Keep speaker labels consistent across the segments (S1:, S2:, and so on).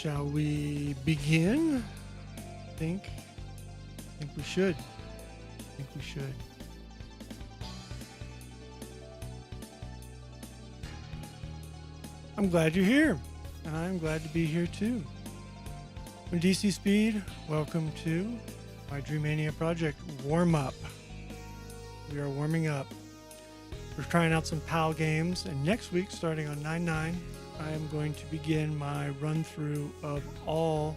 S1: Shall we begin? I think we should. I think we should. I'm glad you're here, and I'm glad to be here too. I'm DC Speed. Welcome to my Dreammania project warm up. We are warming up. We're trying out some PAL games, and next week, starting on 9/9, I am going to begin my run through of all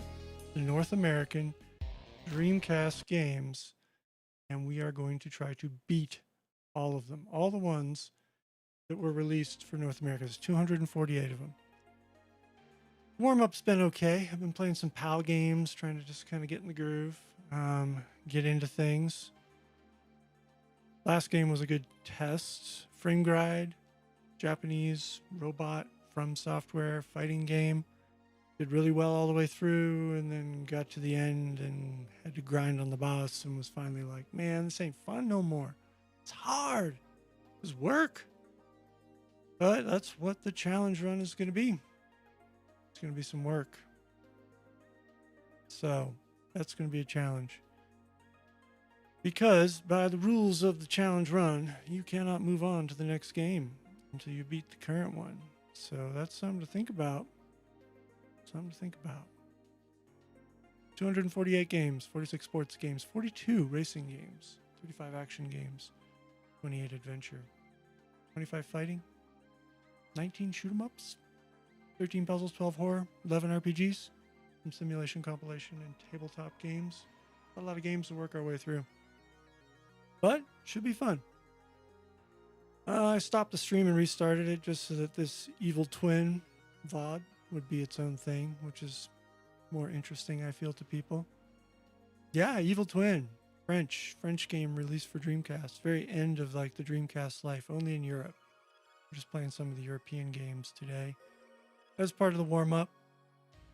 S1: the North American Dreamcast games, and we are going to try to beat all of them, all the ones that were released for North America. There's 248 of them. Warm-up's been okay. I've been playing some PAL games, trying to just kind of get in the groove, get into things. Last game was a good test. Frame Guide, Japanese robot from software fighting game. Did really well all the way through, and then got to the end and had to grind on the boss and was finally like, man, this ain't fun no more. It's hard. It's work. But that's what the challenge run is going to be. It's going to be some work. So that's going to be a challenge. Because by the rules of the challenge run, you cannot move on to the next game until you beat the current one. So that's something to think about. 248 games, 46 sports games, 42 racing games, 35 action games, 28 adventure, 25 fighting, 19 shoot 'em ups, 13 puzzles, 12 horror, 11 RPGs, some simulation compilation, and tabletop games. A lot of games to work our way through. But should be fun. I stopped the stream and restarted it just so that this Evil Twin VOD would be its own thing, which is more interesting, I feel, to people. Yeah, Evil Twin, French game released for Dreamcast. Very end of like the Dreamcast life, only in Europe. We're just playing some of the European games today. As part of the warm-up.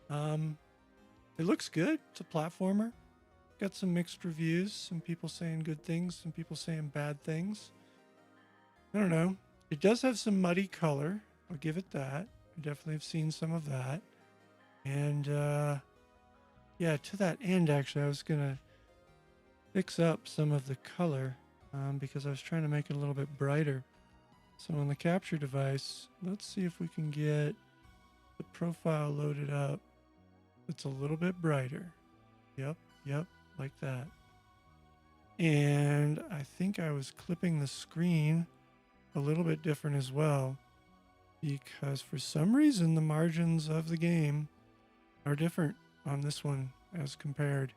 S1: It looks good. It's a platformer. Got some mixed reviews. Some people saying good things, some people saying bad things. I don't know. It does have some muddy color. I'll give it that. I definitely have seen some of that. And yeah, to that end, actually, I was going to fix up some of the color because I was trying to make it a little bit brighter. So on the capture device, let's see if we can get the profile loaded up. It's a little bit brighter. Yep, like that. And I think I was clipping the screen a little bit different as well, because for some reason the margins of the game are different on this one as compared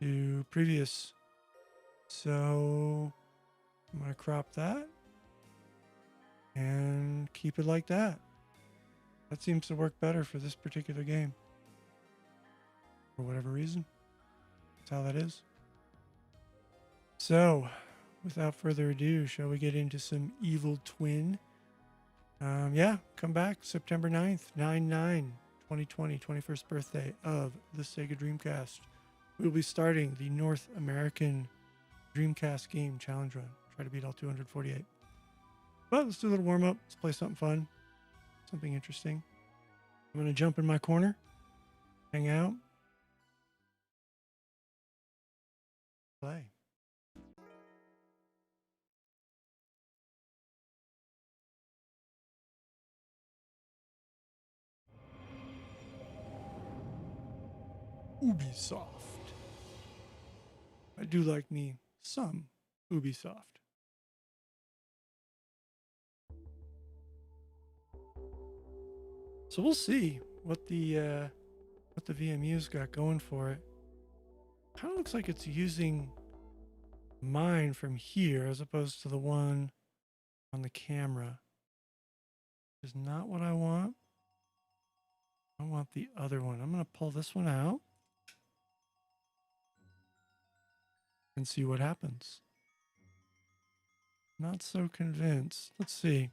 S1: to previous. So I'm going to crop that and keep it like that. That seems to work better for this particular game. For whatever reason. That's how that is. So, without further ado, shall we get into some Evil Twin? Yeah, come back September 9th, 9/9/2020, 21st birthday of the Sega Dreamcast. We'll be starting the North American Dreamcast game challenge run. Try to beat all 248. But let's do a little warm up. Let's play something fun, something interesting. I'm going to jump in my corner, hang out, play. Ubisoft. I do like me some Ubisoft. So we'll see what the VMU's got going for it. Kind of looks like it's using mine from here as opposed to the one on the camera. Which is not what I want. I want the other one. I'm going to pull this one out and see what happens. Not so convinced. Let's see.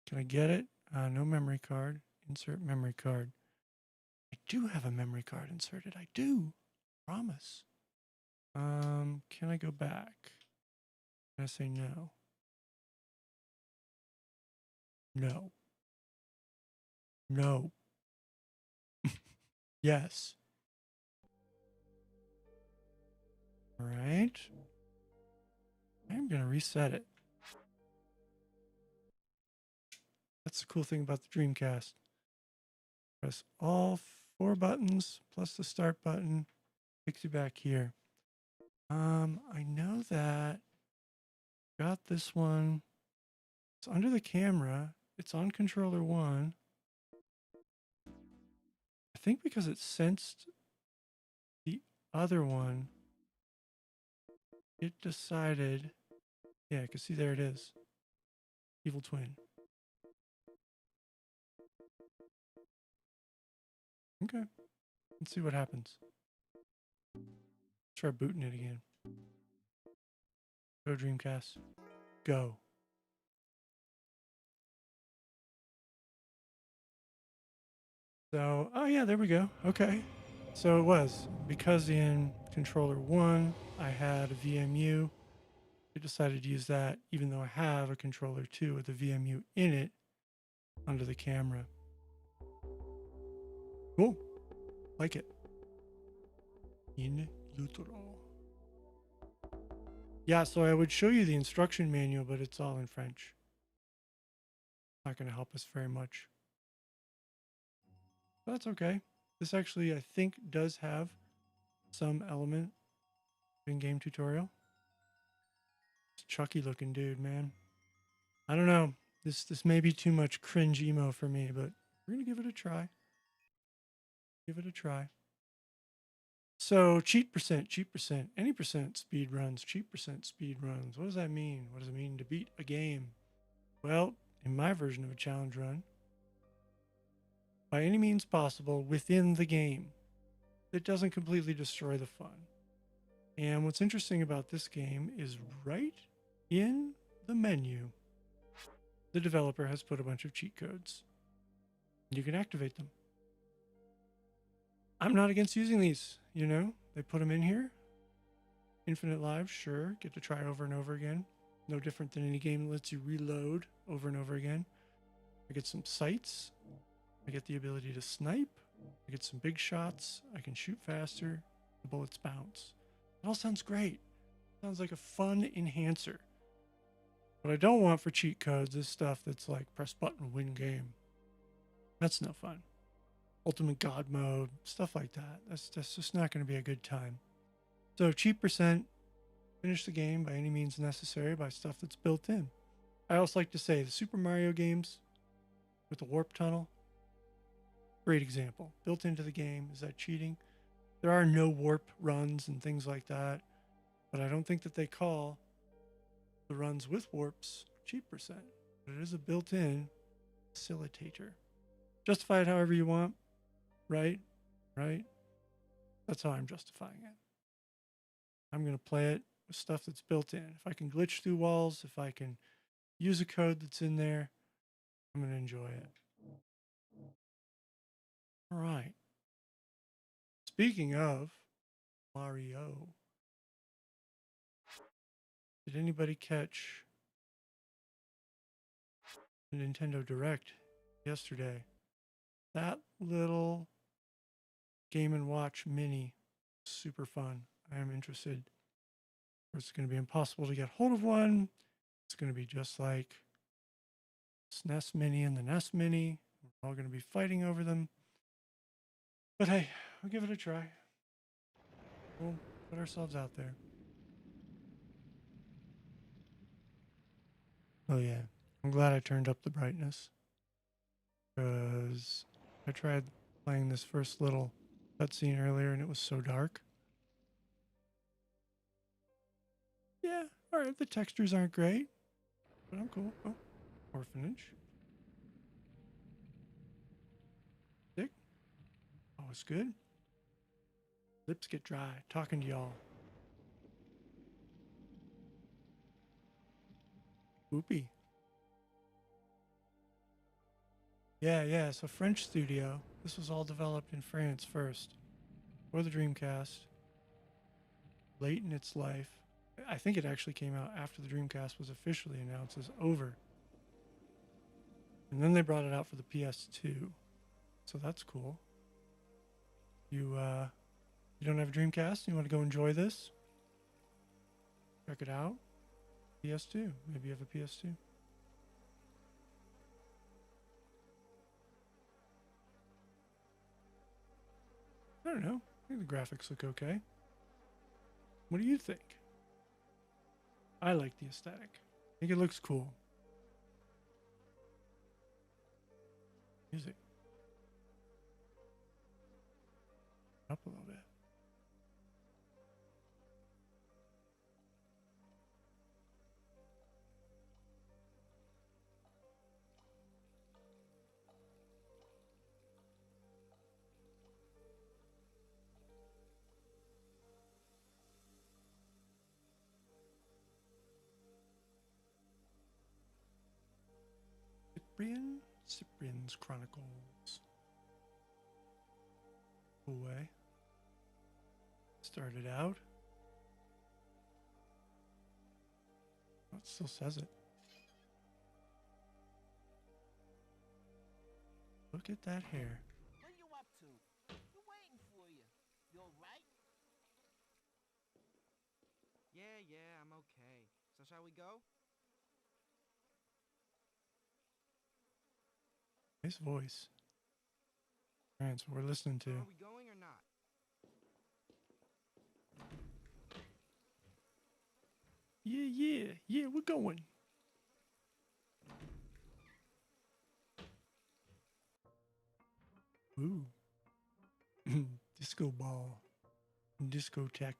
S1: Can I get it? No memory card. Insert memory card. I do have a memory card inserted. I do. Promise. Can I go back? Can I say no? No. No. Yes. All right. I'm going to reset it. That's the cool thing about the Dreamcast. Press all 4 buttons plus the start button. Takes you back here. I know that. Got this one. It's under the camera. It's on controller 1. I think because it sensed the other one, it decided. Yeah, because see, there it is. Evil twin. Okay. Let's see what happens. Try booting it again. Go Dreamcast. Go. So, oh yeah, there we go. Okay. So it was because in controller 1, I had a VMU. I decided to use that even though I have a controller 2 with a VMU in it under the camera. Cool. Like it. In utero. Yeah, so I would show you the instruction manual, but it's all in French. Not going to help us very much. But that's okay. This actually, I think, does have some element in-game tutorial. It's a Chucky looking dude, man. I don't know. This may be too much cringe emo for me, but we're going to give it a try. Give it a try. So cheat percent, any percent speed runs, cheat percent speed runs. What does that mean? What does it mean to beat a game? Well, in my version of a challenge run, by any means possible within the game, it doesn't completely destroy the fun. And what's interesting about this game is right in the menu, the developer has put a bunch of cheat codes. You can activate them. I'm not against using these, you know? They put them in here. Infinite lives, sure. Get to try over and over again. No different than any game that lets you reload over and over again. I get some sights. I get the ability to snipe. I get some big shots. I can shoot faster. The bullets bounce. It all sounds great. Sounds like a fun enhancer. What I don't want for cheat codes is stuff that's like press button, win game. That's no fun. Ultimate God mode, stuff like that. That's just not going to be a good time. So cheat percent, finish the game by any means necessary by stuff that's built in. I also like to say the Super Mario games with the warp tunnel, great example. Built into the game. Is that cheating? There are no warp runs and things like that, but I don't think that they call the runs with warps cheat percent. But it is a built-in facilitator. Justify it however you want, right? Right? That's how I'm justifying it. I'm going to play it with stuff that's built in. If I can glitch through walls, if I can use a code that's in there, I'm going to enjoy it. All right. Speaking of Mario, did anybody catch the Nintendo Direct yesterday? That little Game & Watch Mini, super fun. I am interested. It's going to be impossible to get hold of one. It's going to be just like SNES Mini and the NES Mini. We're all going to be fighting over them. But hey, we'll give it a try. We'll put ourselves out there. Oh yeah, I'm glad I turned up the brightness. Because I tried playing this first little cutscene earlier and it was so dark. Yeah, alright, the textures aren't great. But I'm cool. Oh, orphanage. Sick. Oh, it's good. Lips get dry talking to y'all. Whoopee. Yeah. So French studio. This was all developed in France first. For the Dreamcast. Late in its life. I think it actually came out after the Dreamcast was officially announced as over. And then they brought it out for the PS2. So that's cool. You don't have a Dreamcast? You want to go enjoy this? Check it out. PS2. Maybe you have a PS2. I don't know. I think the graphics look okay. What do you think? I like the aesthetic. I think it looks cool. Music. Up a little bit. Cyprien's Chronicles. Cool way. Started out. Oh, it still says it. Look at that hair.
S2: What are you up to? We're waiting for you. You alright?
S3: Yeah, I'm okay. So shall we go?
S1: Nice voice. Alright, that's what we're listening to.
S3: Are we going or not?
S1: Yeah, we're going. Ooh. Disco ball. Discotheque.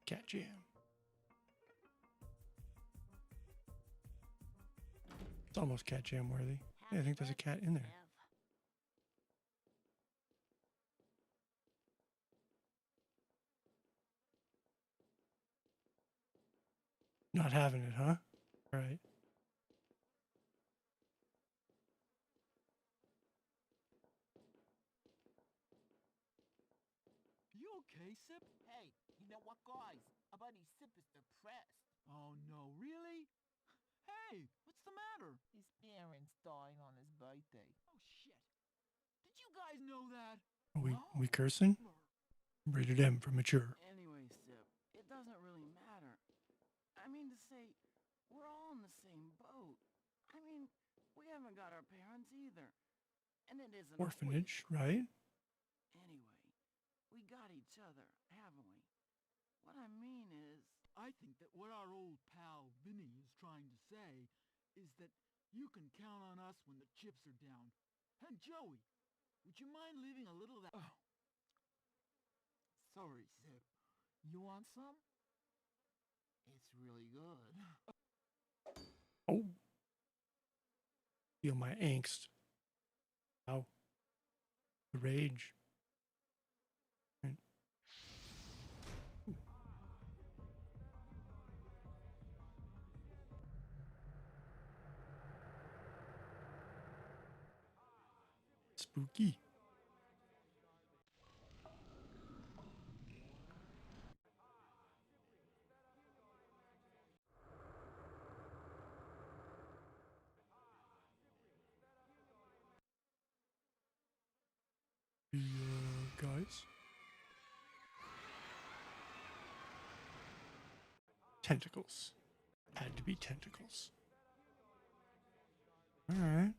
S1: Cat jam. It's almost cat jam worthy. Yeah, I think there's a cat in there. Not having it, huh? All right.
S2: You okay, Sip? Hey, you know what, guys? Our buddy Sip is depressed. Oh no, really? Hey, what's the matter? His parents died on his birthday. Oh shit. Did you guys know that?
S1: Are we cursing? Rated M for mature.
S2: Anyway, Sip, it doesn't really matter. I mean to say, we're all in the same boat. I mean, we haven't got our parents either. And it isn't
S1: Orphanage, right?
S2: Anyway, we got each other, haven't we? What I mean is... I think that what our old pal Vinny is trying to say is that you can count on us when the chips are down. And Joey, would you mind leaving a little of that... Oh. Sorry, Sip. You want some? It's really good.
S1: Oh. Feel my angst. Ow. The rage. Right. Spooky. Guys. Tentacles. Had to be tentacles. All right.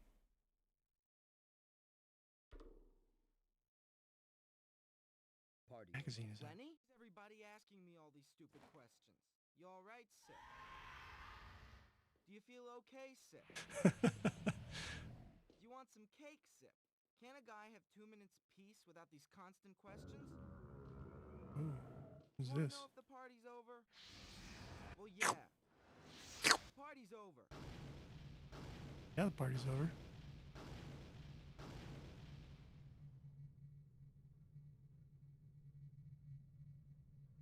S3: Party.
S1: Magazine is up.
S3: Lenny? Everybody asking me all these stupid questions. You alright, Sip? Do you feel okay, Sip? Do you want some cake, Sip? Can't a guy have 2 minutes peace without these constant questions?
S1: Ooh, who's
S3: Wanna
S1: this?
S3: know if the party's over? Well, yeah. The party's over.
S1: Yeah, the party's over.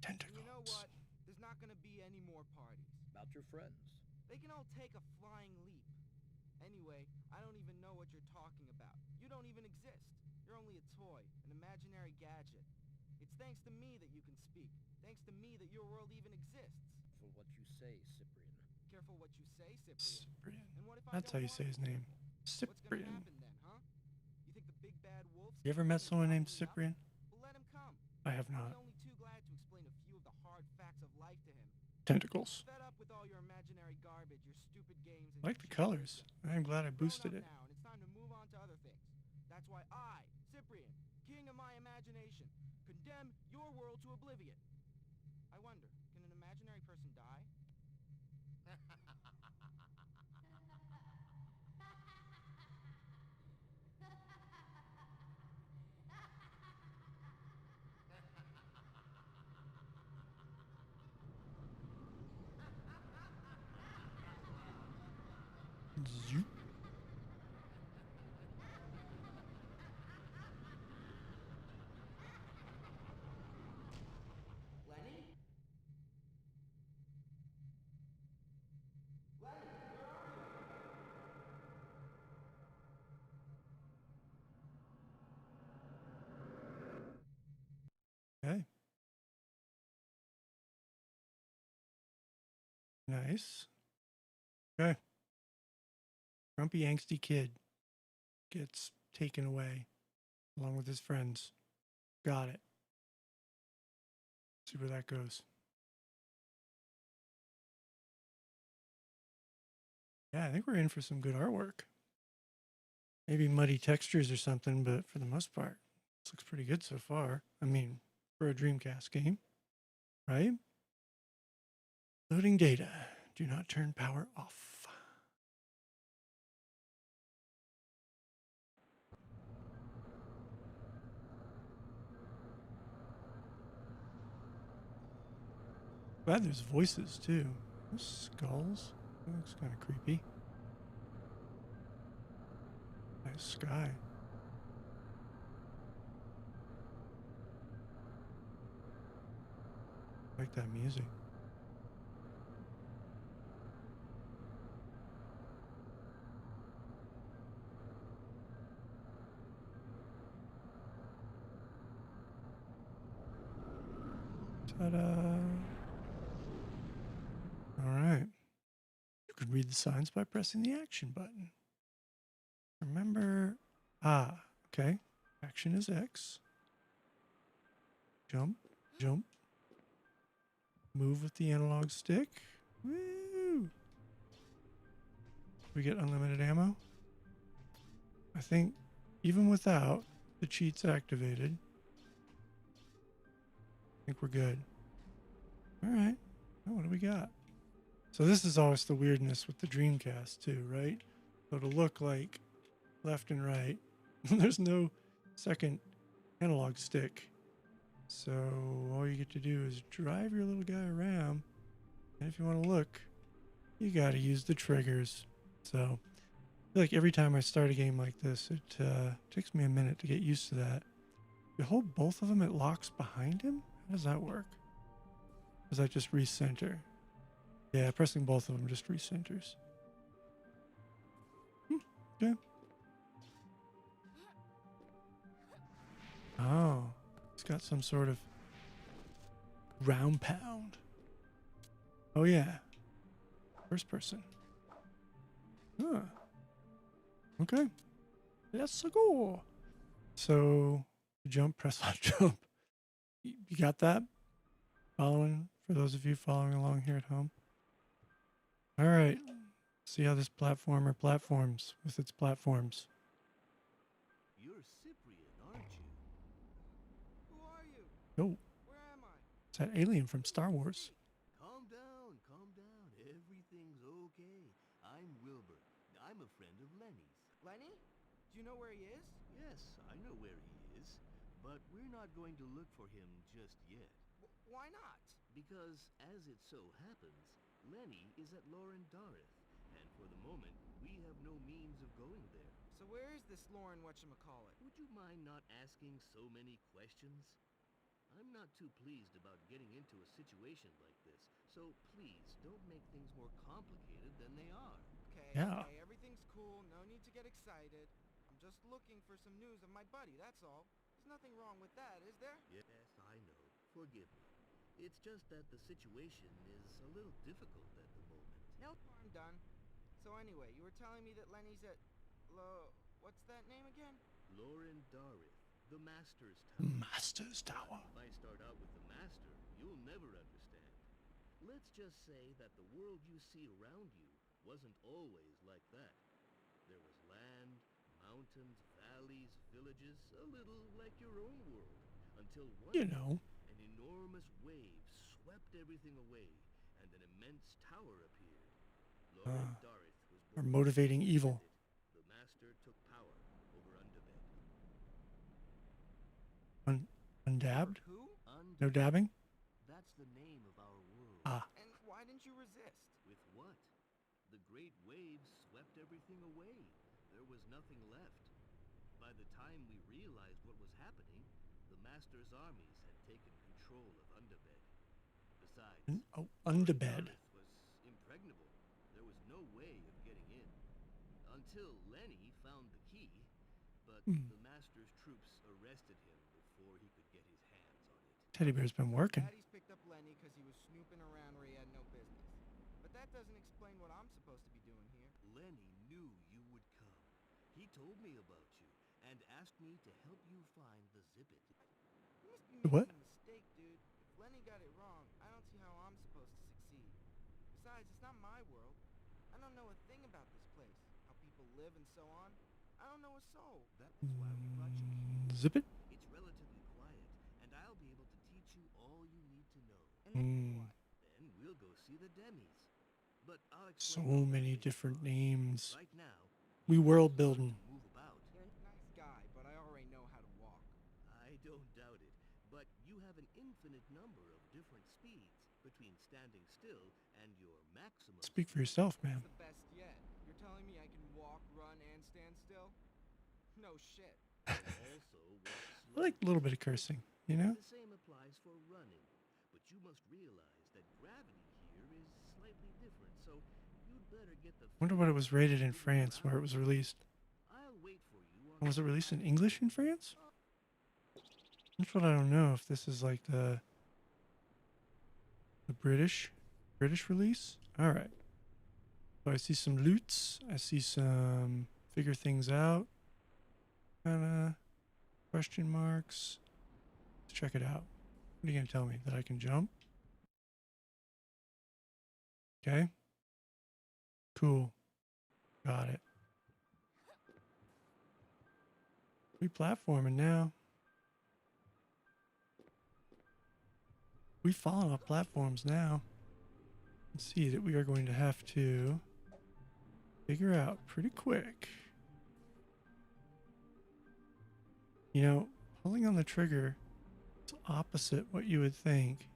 S1: Tentacles.
S3: And you know what? There's not gonna be any more parties.
S4: About your friends.
S3: They can all take a flying leap. Anyway, I don't even know what you're talking about. You don't even exist. You're only a toy, an imaginary gadget. It's thanks to me that you can speak. Thanks to me that your world even exists.
S4: For what you say, Cyprien.
S3: Careful what you say, Cyprien.
S1: Cyprien.
S3: And what if I
S1: That's
S3: don't
S1: how you
S3: want
S1: say his name.
S3: What's gonna
S1: Cyprien.
S3: happen then, huh? You think the big bad wolf's
S1: You ever met someone named Cyprien?
S3: Well, let him come.
S1: I have
S3: I'll
S1: not.
S3: be only too glad to explain a few of the hard facts of life to him.
S1: Tentacles.
S3: Fed up with all your imaginary garbage, your stupid games, and
S1: I like
S3: your
S1: the
S3: cheap
S1: colors.
S3: wisdom.
S1: I am glad I
S3: You've grown
S1: boosted
S3: up
S1: it.
S3: now, and it's time to move on to other things. That's why I, Cyprien, king of my imagination, condemn your world to oblivion. I wonder, can an imaginary person die?
S1: Zoop.
S3: Lenny? Lenny, where are you?
S1: Okay. Nice. Okay. Grumpy, angsty kid gets taken away along with his friends. Got it. See where that goes. Yeah, I think we're in for some good artwork. Maybe muddy textures or something, but for the most part, this looks pretty good so far. I mean, for a Dreamcast game, right? Loading data. Do not turn power off. Glad there's voices too. There's skulls. That looks kind of creepy. Nice sky. I like that music. Ta-da! All right. You can read the signs by pressing the action button. Remember, okay. Action is X. Jump, jump. Move with the analog stick. Woo! We get unlimited ammo. I think even without the cheats activated, I think we're good. All right. Oh, what do we got? So this is always the weirdness with the Dreamcast too, right? So to look like left and right, there's no second analog stick. So all you get to do is drive your little guy around. And if you want to look, you got to use the triggers. So I feel like every time I start a game like this, it takes me a minute to get used to that. You hold both of them, it locks behind him? How does that work? Does that just recenter? Yeah, pressing both of them just recenters. Okay. Oh, it's got some sort of round pound. Oh yeah. First person. Huh. Okay. Let's go. So jump, press on jump. You got that? Following, for those of you following along here at home. All right. See how this platformer platforms with its platforms.
S4: You're Cyprien, aren't you?
S3: Who are you?
S1: Oh,
S3: Where am I?
S1: it's that alien from Star Wars.
S4: Calm down, calm down. Everything's okay. I'm Wilbur. I'm a friend of Lenny's.
S3: Lenny? Do you know where he is?
S4: Yes, I know where he is, but we're not going to look for him just yet.
S3: Why not?
S4: Because, as it so happens, Lenny is at Lauren Dareth, and for the moment, we have no means of going there.
S3: So where is this Lauren whatchamacallit?
S4: Would you mind not asking so many questions? I'm not too pleased about getting into a situation like this, so please don't make things more complicated than they are.
S3: Okay,
S1: Yeah.
S3: okay, everything's cool. No need to get excited. I'm just looking for some news of my buddy, that's all. There's nothing wrong with that, is there?
S4: Yes, I know. Forgive me. It's just that the situation is a little difficult at the moment.
S3: No harm done. So anyway, you were telling me that Lenny's at What's that name again?
S4: Lauren Darith, the Master's Tower.
S1: Master's Tower.
S4: If I start out with the Master, you'll never understand. Let's just say that the world you see around you wasn't always like that. There was land, mountains, valleys, villages, a little like your own world. Until one
S1: You
S4: day,
S1: know.
S4: an enormous wave swept everything away, and an immense tower appeared. Lauren Darith was
S1: Or
S4: born.
S1: motivating evil.
S4: The Master took power over Underbed.
S1: Undabbed?
S3: Who?
S1: No dabbing?
S4: That's the name of our world.
S1: Ah.
S3: And why didn't you resist?
S4: With what? The great waves swept everything away. There was nothing left. By the time we realized what was happening, the Master's armies had taken control of Underbed. Besides,
S1: Oh, Underbed.
S4: Darith was impregnable. There was no way of getting in. Until Lenny found the key, but the Master's troops arrested him before he could get his hands on it.
S1: Teddy bear's been working.
S3: Daddy's picked up Lenny because he was snooping around where he had no business. But that doesn't explain what I'm supposed to be doing here.
S4: Lenny knew you would come. He told me about you and asked me to help you find the Zippet.
S3: You must be
S1: The
S3: making
S1: what?
S3: a mistake, dude. If Lenny got it wrong, I don't see how I'm supposed to succeed. Besides, it's not my world. I don't know a thing about this place, how people live and so on. I don't know a soul.
S4: That was why we brought you here.
S1: Zip it?
S4: It's relatively quiet, and I'll be able to teach you all you need to know.
S3: And then what?
S4: Then we'll go see the Demis. But I'll
S1: So
S4: explain all that
S1: many
S4: later
S1: different
S4: on.
S1: names.
S4: Right now,
S1: We world building.
S4: move about.
S3: You're a nice guy, but I already know how to walk.
S4: I don't doubt it, but you have an infinite number of different speeds between standing still and your maximum.
S1: Speak for yourself, man.
S3: That's the best yet. You're telling me I can walk, run, and stand still? No shit.
S4: Also, walk
S1: I like a little bit of cursing, you know?
S4: The same applies for running, but you must realize that gravity here is slightly different, so you'd better get the.
S1: Wonder what it was rated in France where it was released.
S4: I'll wait for you.
S1: Was it released in English in France? That's what I don't know. If this is like the British release. All right. So I see some loots. I see some figure things out. Kind of question marks. Let's check it out. What are you gonna tell me? That I can jump? Okay. Cool. Got it. We platforming now. We falling off platforms now. Let's see that we are going to have to figure out pretty quick. You know, pulling on the trigger is opposite what you would think.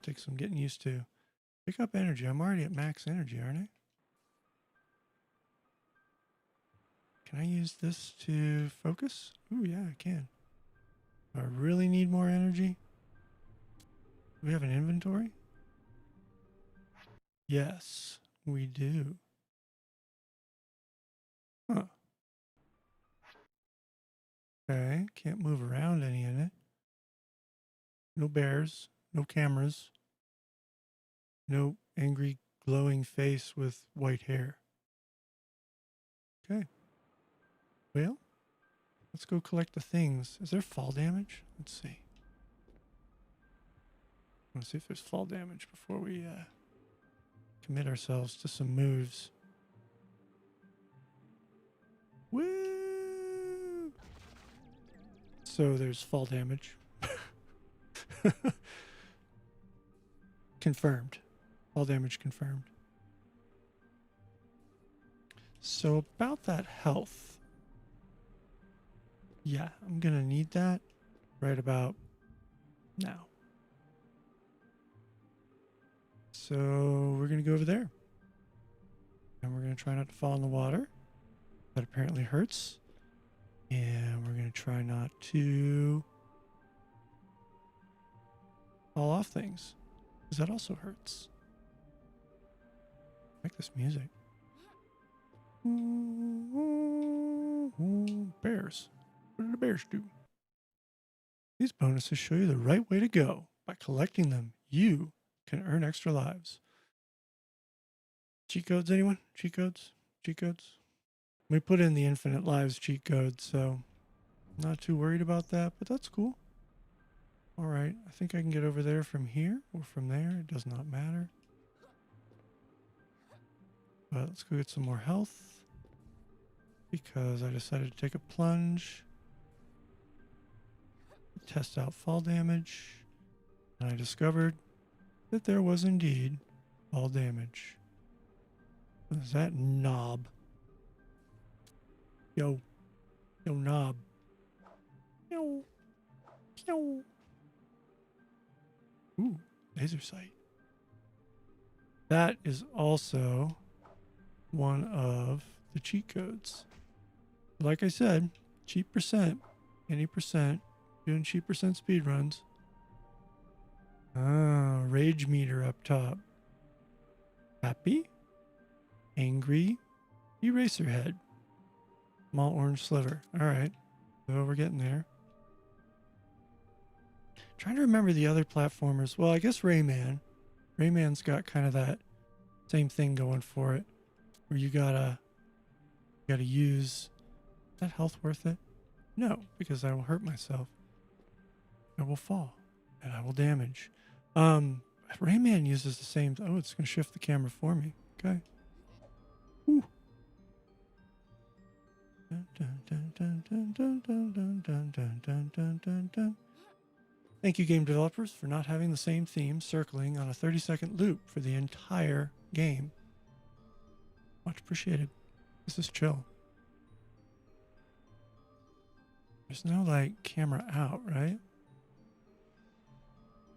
S1: Take some getting used to. Pick up energy. I'm already at max energy, aren't I? Can I use this to focus? Ooh, yeah, I can. Do I really need more energy? Do we have an inventory? Yes, we do. Huh. Okay, can't move around any in it. No bears, no cameras. No angry glowing face with white hair. Okay. Well, let's go collect the things. Is there fall damage? Let's see. I want to see if there's fall damage before we commit ourselves to some moves. Woo! So there's fall damage. Confirmed. Fall damage confirmed. So about that health. Yeah, I'm going to need that right about now. So we're going to go over there. And we're going to try not to fall in the water. That apparently hurts. And we're going to try not to fall off things. Because that also hurts. I like this music. Bears. What do the bears do? These bonuses show you the right way to go. By collecting them, you can earn extra lives. Cheat codes, anyone? Cheat codes? cheat codes? We put in the infinite lives cheat code, so not too worried about that, but that's cool. All right, I think I can get over there from here or from there. It does not matter. But let's go get some more health because I decided to take a plunge. Test out fall damage. And I discovered that there was indeed fall damage. What is that knob? Yo, knob. Yo, yo. Ooh, laser sight. That is also one of the cheat codes. Like I said, cheap percent, any percent, doing cheap percent speed runs. Ah, rage meter up top. Happy, angry, eraser head, small orange sliver. All right, so we're getting there. Trying to remember the other platformers. Well, I guess Rayman. Rayman's got kind of that same thing going for it, where you gotta use. Is that health worth it? No, because I will hurt myself. I will fall, and I will damage. Rayman uses the same. Oh, it's gonna shift the camera for me. Okay. Whew. Dun, dun, dun, dun, dun, dun, dun, dun, dun, dun, dun, dun, dun. Thank you, game developers, for not having the same theme circling on a 30-second loop for the entire game. Much appreciated. This is chill. There's no, like, camera out, right?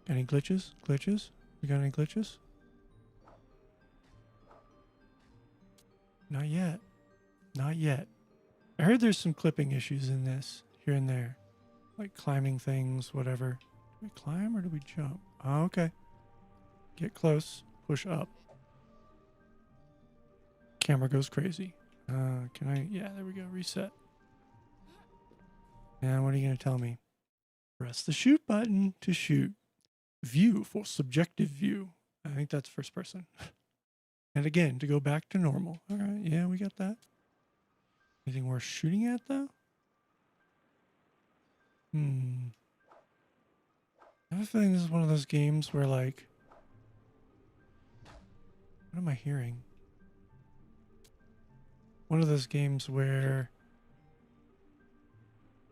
S1: Any glitches? Glitches? We got any glitches? Not yet. Not yet. I heard there's some clipping issues in this, here and there. Like climbing things, whatever. Do we climb or do we jump? Oh, okay. Get close. Push up. Camera goes crazy. Can I? Yeah, there we go. Reset. And what are you going to tell me? Press the shoot button to shoot. View for subjective view. I think that's first person. And again, to go back to normal. All right. Yeah, we got that. Anything worth shooting at, though? I have a feeling this is one of those games where, like, what am I hearing? One of those games where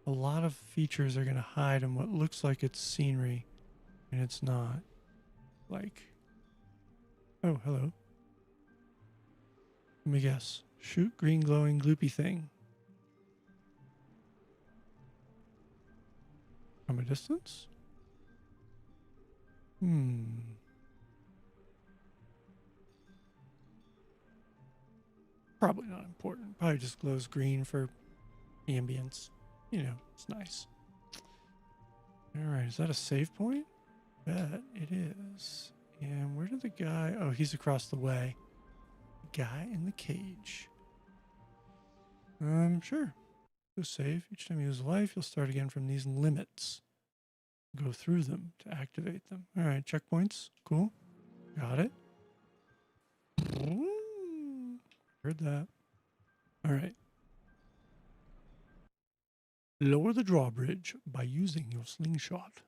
S1: a lot of features are going to hide in what looks like it's scenery, and it's not. Like, oh, hello. Let me guess. Shoot green glowing gloopy thing. From a distance? Probably not important. Probably just glows green for ambience. You know, it's nice. Alright, is that a save point? Bet it is. And where did the guy... Oh, he's across the way. The guy in the cage. Sure. Go save. Each time you use life, you'll start again from these limits. Go through them to activate them. Alright, checkpoints. Cool. Got it. Heard that. Alright. Lower the drawbridge by using your slingshot.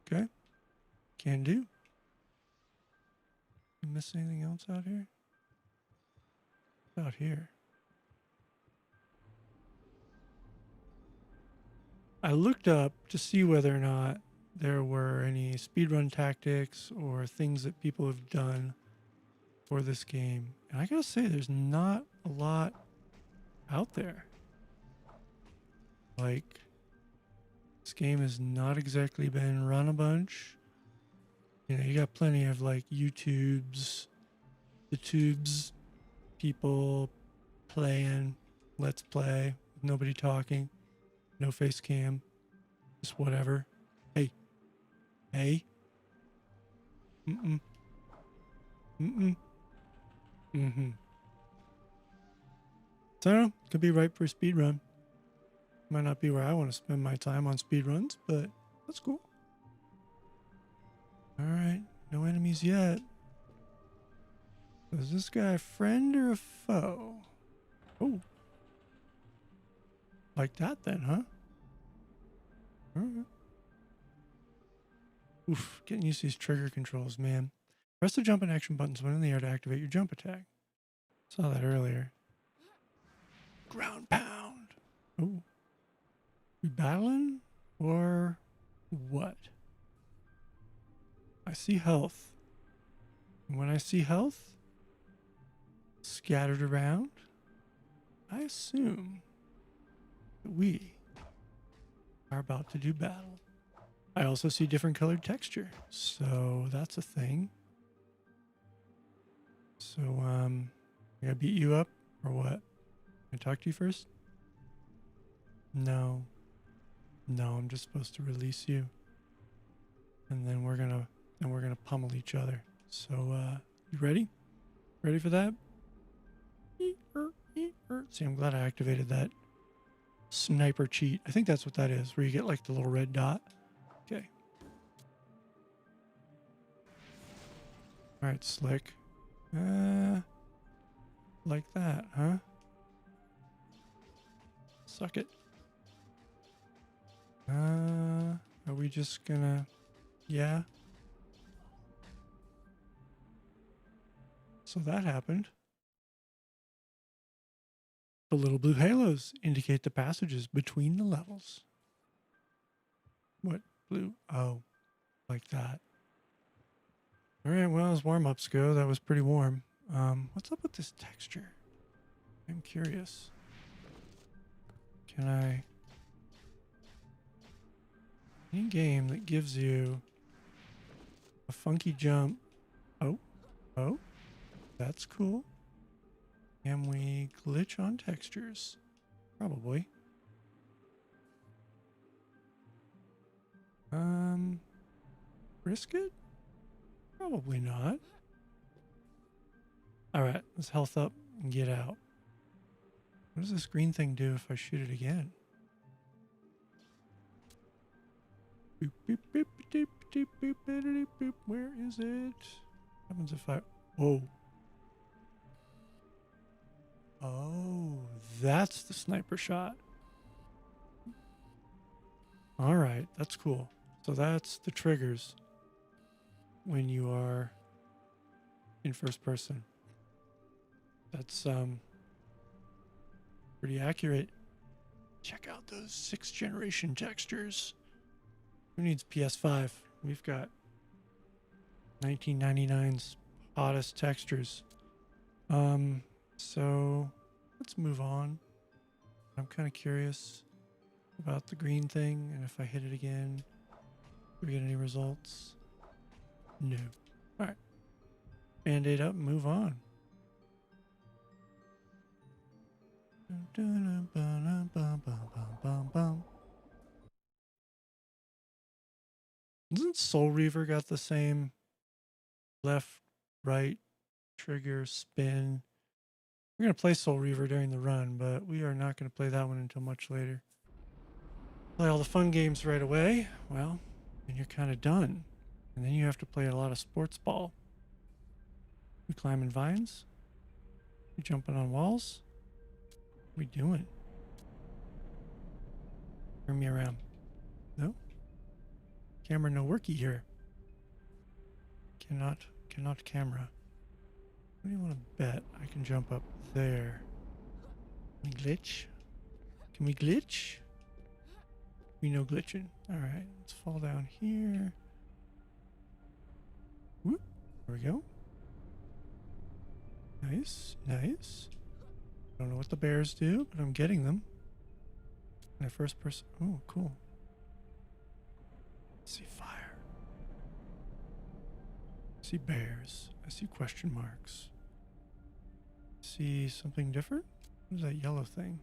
S1: Okay. Can do. You miss anything else out here? Out here. I looked up to see whether or not there were any speedrun tactics or things that people have done for this game. And I gotta say, there's not a lot out there. Like, this game has not exactly been run a bunch. You know, you got plenty of, like, the tubes, people playing, let's play, nobody talking. No face cam. Just whatever. Hey. Hey. Mm-mm. Mm-mm. Mm-hmm. So I don't know. Could be right for a speed run. Might not be where I want to spend my time on speed runs, but that's cool. Alright. No enemies yet. Is this guy a friend or a foe? Oh. Like that then, huh? Alright. Oof, getting used to these trigger controls, man. Press the jump and action buttons when in the air to activate your jump attack. Saw that earlier. Ground pound. Oh. We battling? Or what? I see health. And when I see health scattered around, I assume that we are about to do battle. I also see different colored texture, so that's a thing. So, I gotta beat you up or what? Can I talk to you first? No. No, I'm just supposed to release you. And then we're gonna pummel each other. So, you ready? Ready for that? See, I'm glad I activated that sniper cheat. I think that's what that is, where you get like the little red dot. Okay. All right, slick. Like that, huh? Suck it. Are we just gonna... Yeah. So that happened. The little blue halos indicate the passages between the levels. What blue? Oh, like that. All right, well, as warm-ups go, that was pretty warm. What's up with this texture? I'm curious. Can I... Any game that gives you a funky jump... Oh, that's cool. Can we glitch on textures? Probably. Risk it? Probably not. Alright, let's health up and get out. What does this green thing do if I shoot it again? Boop, boop, boop, doop, doop, boop, boop, boop. Where is it? What happens if I... Whoa. Oh, that's the sniper shot. Alright, that's cool. So that's the triggers when you are in first person. That's pretty accurate. Check out those 6th generation textures. Who needs PS5? We've got 1999's hottest textures. So let's move on. I'm kind of curious about the green thing, and if I hit it again, do we get any results? No. All right. Band-aid up and move on. Isn't Soul Reaver got the same left, right, trigger, spin? We're going to play Soul Reaver during the run, but we are not going to play that one until much later. Play all the fun games right away. Well, then you're kind of done. And then you have to play a lot of sports ball. We climbing vines? We jumping on walls? What are we doing? Turn me around. No? Camera no worky here. Cannot camera. What do you want to bet? I can jump up there. Can we glitch? Can we glitch? We know glitching. Alright, let's fall down here. Whoop. There we go. Nice, nice. Don't know what the bears do, but I'm getting them. My first person. Oh, cool. I see fire. I see bears. I see question marks. I see something different? What is that yellow thing?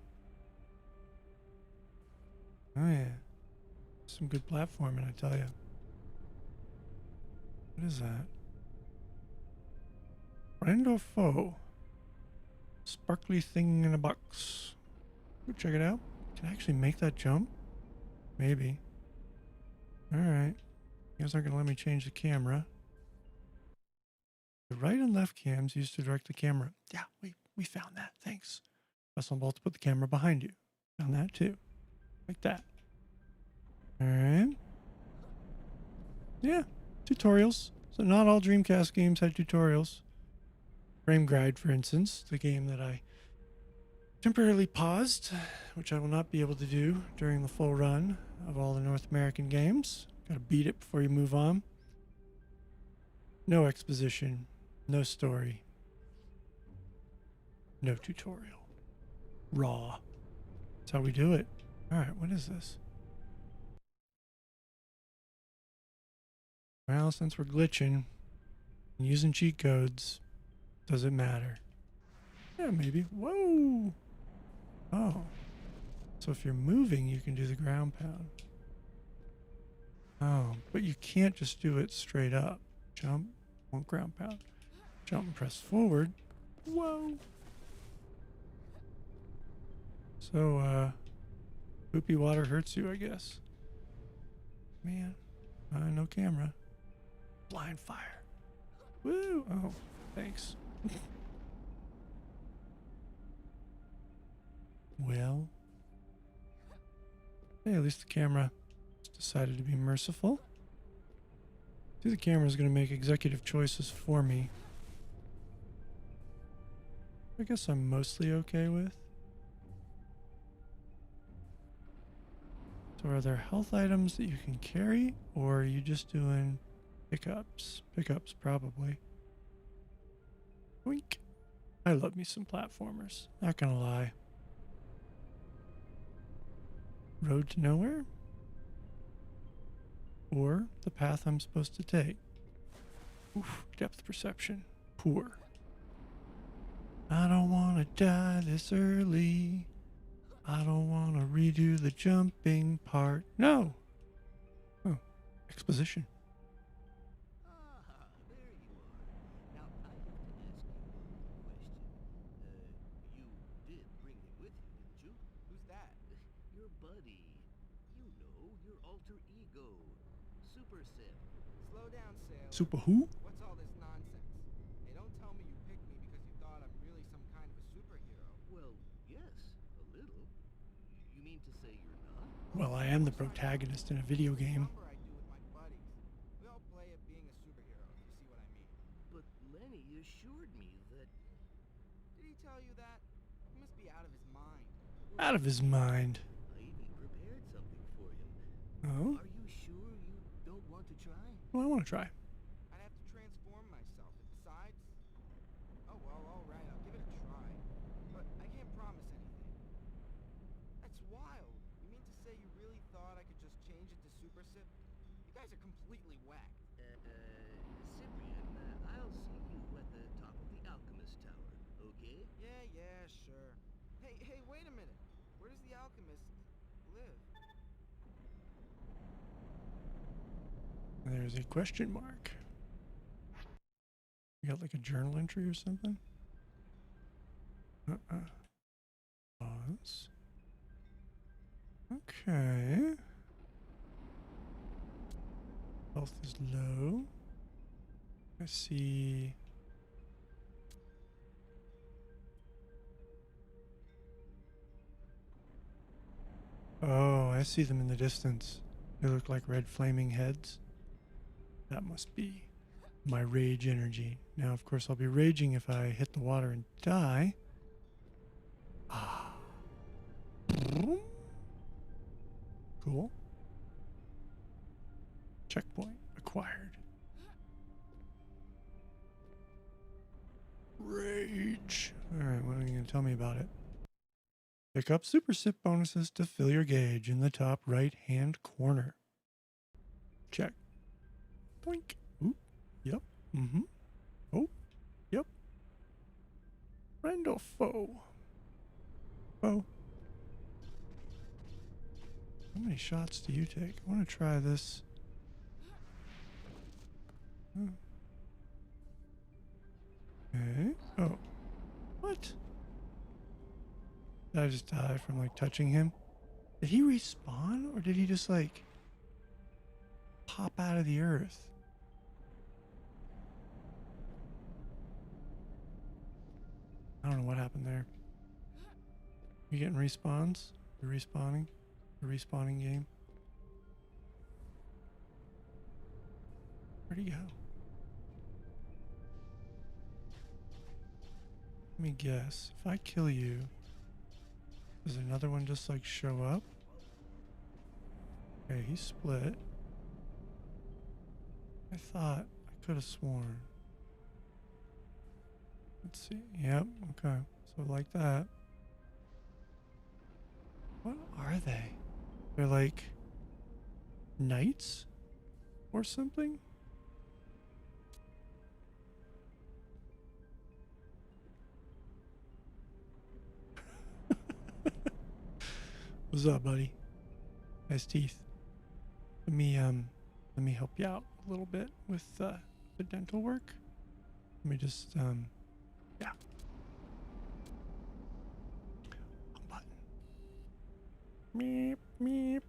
S1: Oh yeah. Some good platforming, I tell you. What is that? Friend or foe? Sparkly thing in a box. Go check it out. Can I actually make that jump? Maybe. Alright. You guys aren't going to let me change the camera. The right and left cams used to direct the camera. Yeah, we found that. Thanks. Press on both to put the camera behind you. Found that too. Like that. Alright. Yeah. Tutorials. So not all Dreamcast games had tutorials. Frame Guide, for instance, the game that I temporarily paused, which I will not be able to do during the full run of all the North American games. Gotta beat it before you move on. No exposition, no story, no tutorial. Raw. That's how we do it. Alright, what is this? Well, since we're glitching and using cheat codes, does it matter? Yeah, maybe. Whoa! Oh. So if you're moving, you can do the ground pound. Oh, but you can't just do it straight up. Jump, won't ground pound. Jump and press forward. Whoa! So, poopy water hurts you, I guess. Man, no camera. Blind fire. Woo! Oh, thanks. Well, hey, at least the camera decided to be merciful. See, the camera is going to make executive choices for me. I guess I'm mostly okay with. So are there health items that you can carry, or are you just doing pickups? Pickups, probably. Wink. I love me some platformers. Not gonna lie. Road to nowhere? Or the path I'm supposed to take? Oof, depth perception. Poor. I don't want to die this early. I don't want to redo the jumping part. No! Oh, exposition.
S4: Ah, there you are. Now, I have to ask you a question. You did bring him with you, didn't you?
S3: Who's that?
S4: Your buddy. You know, your alter ego. Super Sip.
S3: Slow down, sailor.
S1: Super who?
S3: What's all this nonsense? Hey, don't tell me you picked me because you thought I'm really some kind of a superhero.
S4: Well, yes, a little. You mean to say you're not?
S1: Well, I am the protagonist in a video game.
S3: Number I do with my buddies. We all play at being a superhero, if you see what I mean.
S4: But Lenny assured me that...
S3: Did he tell you that? He must be out of his mind.
S1: Out of his mind.
S4: I even prepared something for him.
S1: Oh?
S4: Are you sure you don't want to try?
S1: Well, I want to try.
S3: I'd have to transform myself. And besides... Oh, well, all right, I'll give it a try. But I can't promise anything. That's wild. You mean to say you really thought I could just change it to Super Sip? You guys are completely whacked.
S4: Cyprien, I'll see you at the top of the Alchemist Tower, okay?
S3: Yeah, sure. Hey, wait a minute. Where does the alchemist live?
S1: There's a question mark. You got like a journal entry or something? Pause. Okay. Health is low. I see. Oh, I see them in the distance. They look like red flaming heads. That must be my rage energy. Now, of course, I'll be raging if I hit the water and die. Ah. Cool. Checkpoint acquired. Rage. Alright, what are you going to tell me about it? Pick up Super Sip bonuses to fill your gauge in the top right-hand corner. Check. Boink. Oop. Yep. Mm-hmm. Oh. Yep. Friend or foe? Foe. How many shots do you take? I want to try this. Okay. Oh. What? Did I just die from like touching him? Did he respawn or did he just like pop out of the earth? I don't know what happened there. You getting respawns? You're respawning? A respawning game? Where'd he go? Let me guess. If I kill you, does another one just like show up? Okay, he split. I thought I could have sworn. Let's see. Yep. Okay. So like that. What are they? They're like knights or something? What's up, buddy? Nice teeth. Let me help you out a little bit with the dental work. Let me just yeah. One button. Meep meep.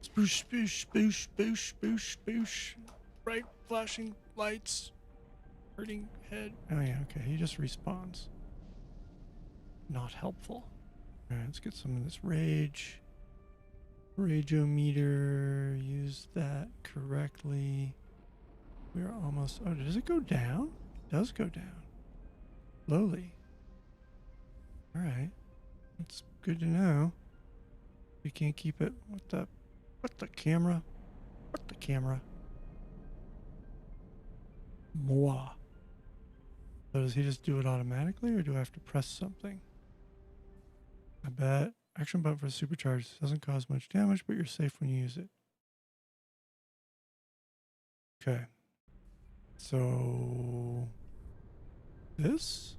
S1: Spoosh spoosh spoosh spoosh spoosh spoosh. Bright flashing lights. Hurting head. Oh yeah, okay. He just respawns. Not helpful. Alright, let's get some of this rage. Rageometer, use that correctly. We're almost, oh, does it go down? It does go down. Slowly. Alright. That's good to know. We can't keep it, what the camera? What the camera? Moi. So does he just do it automatically or do I have to press something? I bet. Action button for supercharge doesn't cause much damage, but you're safe when you use it. Okay. So this.